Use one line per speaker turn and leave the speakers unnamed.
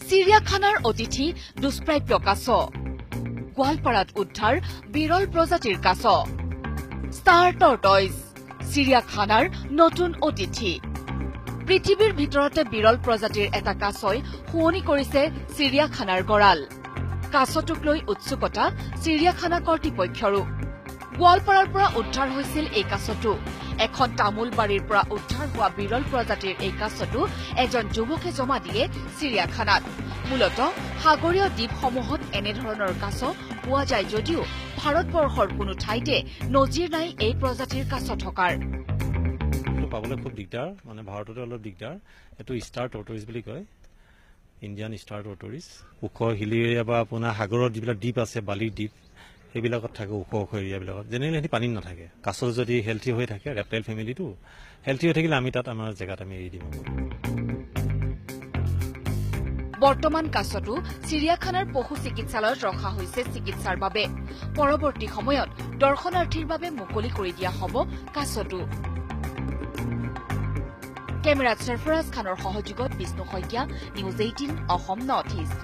চিৰিয়াখানাৰ অতিথি দুষ্প্ৰাপ্য কাছ গোৱালপাৰাত উদ্ধাৰ বিৰল প্ৰজাতিৰ কাছ ষ্টাৰ টৰ্টইজ চিৰিয়াখানাৰ নতুন অতিথি পৃথিৱীৰ ভিতৰতে বিৰল প্ৰজাতিৰ এটা কাছই শুৱনি কৰিছে চিৰিয়াখানাৰ গঁৰাল কাছটোক লৈ উৎসুকতা চিৰিয়াখানা কৰ্তৃপক্ষৰো গোৱালপাৰাৰ পৰা উদ্ধাৰ হৈছিল এই কাছটো এখন তামোল বাৰীৰ পৰা উদ্ধাৰ হোৱা বিৰল প্ৰজাতিৰ এই কাছটো এজন যুৱকে জমা দিয়ে চিৰিয়াখানাত মূলতঃ সাগৰীয় দ্বীপসমূহত এনেধৰণৰ কাছ পোৱা যায় যদিও ভাৰতবৰ্ষৰ কোনো ঠাইতে নজিৰ নাই এই প্ৰজাতিৰ কাছ থকাৰ
পাবলৈ খুব দিগদাৰ মানে ভাৰততে অলপ দিগদাৰ এটো ষ্টাৰ টৰ্টইজ বুলি কয় ইণ্ডিয়ান ষ্টাৰ টৰ্টইজ ওখ হিলি এৰিয়া বা আপোনাৰ সাগৰৰ যিবিলাক দ্বীপ আছে বালিৰ দ্বীপ সেইবিলাকত থাকে ওখ ওখ এৰিয়াবিলাকত জেনেৰেলি সিহঁতি পানীত নাথাকে কাছ যদি হেল্থি হৈ থাকে ৰেপটাইল ফেমিলিটো হেল্থি হৈ থাকিলে আমি তাত আমাৰ জেগাত আমি এৰি দিম
বৰ্তমান কাছটো চিৰিয়াখানাৰ পশু চিকিৎসালয়ত ৰখা হৈছে চিকিৎসাৰ বাবে পৰৱৰ্তী সময়ত দৰ্শনাৰ্থীৰ বাবে মুকলি কৰি দিয়া হ'ব কাছটো কেমেৰাত সৰফৰাজ খানৰ সহযোগত Bishnu Saikia news 18 Assam north east